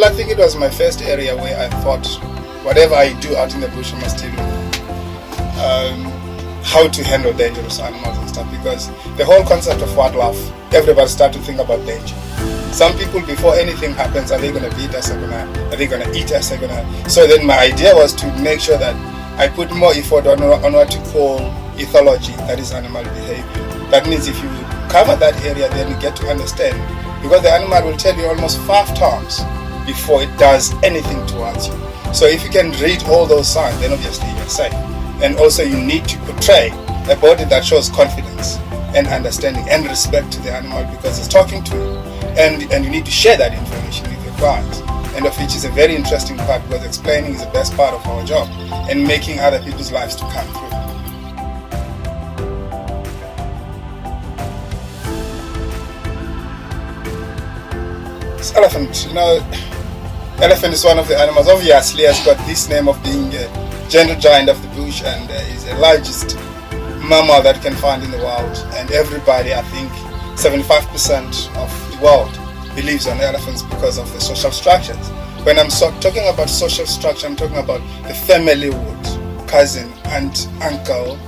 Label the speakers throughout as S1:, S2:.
S1: Well, I think it was my first area where I thought, whatever I do out in the bush, I must deal with how to handle dangerous animals and stuff, because the whole concept of wildlife, everybody started to think about danger. Some people, before anything happens, are they going to beat us? Are they going to eat us? So then my idea was to make sure that I put more effort on what you call ethology, that is animal behavior. That means if you cover that area, then you get to understand, because the animal will tell you almost 5 times before it does anything towards you. So if you can read all those signs, then obviously you're safe. And also you need to portray a body that shows confidence and understanding and respect to the animal, because it's talking to you. And you need to share that information with your clients. And of which is a very interesting part, because explaining is the best part of our job, and making other people's lives to come through. This elephant, elephant is one of the animals. Obviously, has got this name of being a gentle giant of the bush, and is the largest mammal that you can find in the world. And everybody, I think 75% of the world believes on elephants because of the social structures. When I'm talking about social structure, I'm talking about the family wood, cousin, aunt, uncle,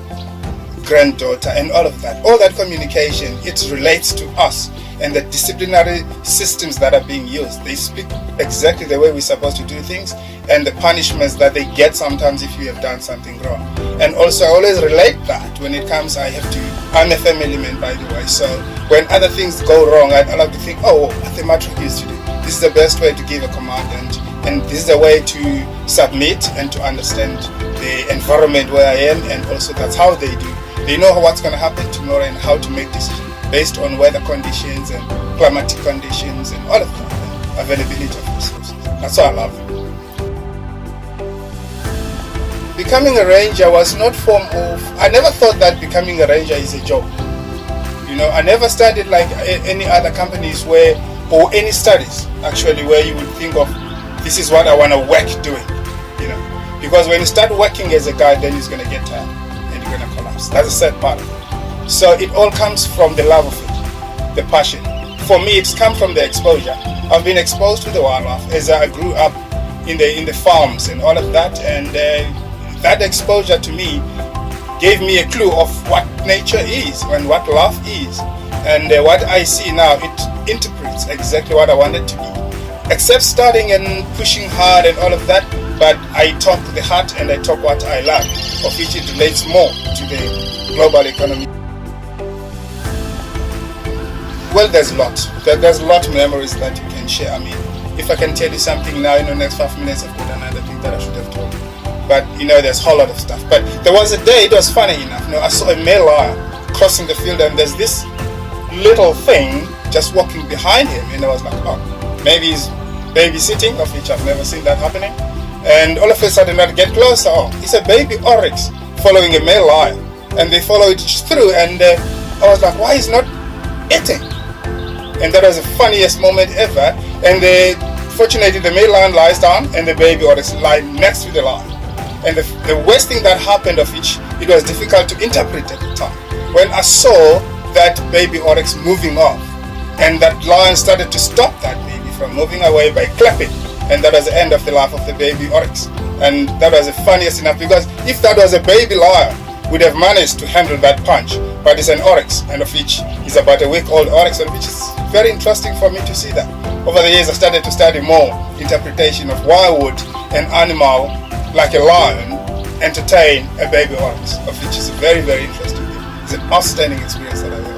S1: granddaughter, and all of that. All that communication, it relates to us, and the disciplinary systems that are being used. They speak exactly the way we're supposed to do things, and the punishments that they get sometimes if you have done something wrong. And also I always relate that when it comes, I'm a family man, by the way, so when other things go wrong, I like to think, oh, what the matric used to do. This is the best way to give a command, and this is the way to submit and to understand the environment where I am, and also that's how they do. They know what's going to happen tomorrow and how to make decisions based on weather conditions and climatic conditions and all of that, and availability of resources. That's what I love. Becoming a ranger was not I never thought that becoming a ranger is a job. I never studied like any other companies or any studies actually, where you would think of, this is what I want to work doing, because when you start working as a guy, then it's going to get tired and you're going to collapse. That's the sad part of it. So it all comes from the love of it, the passion. For me, it's come from the exposure. I've been exposed to the wildlife as I grew up in the farms and all of that, and that exposure to me gave me a clue of what nature is and what love is. And what I see now, it interprets exactly what I wanted to be. Except studying and pushing hard and all of that, but I talk the heart and I talk what I love, of which it relates more to the global economy. Well, there's a lot. There's a lot of memories that you can share. I mean, if I can tell you something now, in the next 5 minutes, I've got another thing that I should have told you. But there's a whole lot of stuff. But there was a day, it was funny enough, I saw a male lion crossing the field, and there's this little thing just walking behind him, and I was like, oh, maybe he's babysitting, of which I've never seen that happening. And all of a sudden, I get closer, it's a baby oryx following a male lion, and they follow it through, and I was like, why is not eating? And that was the funniest moment ever. And fortunately, the male lion lies down, and the baby oryx lies next to the lion. And the worst thing that happened, of which it was difficult to interpret at the time, when I saw that baby oryx moving off, and that lion started to stop that baby from moving away by clapping, and that was the end of the life of the baby oryx. And that was the funniest enough, because if that was a baby lion, would have managed to handle that punch, but it's an oryx, and of which is about a week-old oryx, and which is very interesting for me to see that. Over the years, I started to study more interpretation of why would an animal like a lion entertain a baby oryx, of which is a very, very interesting thing. It's an outstanding experience that I've had.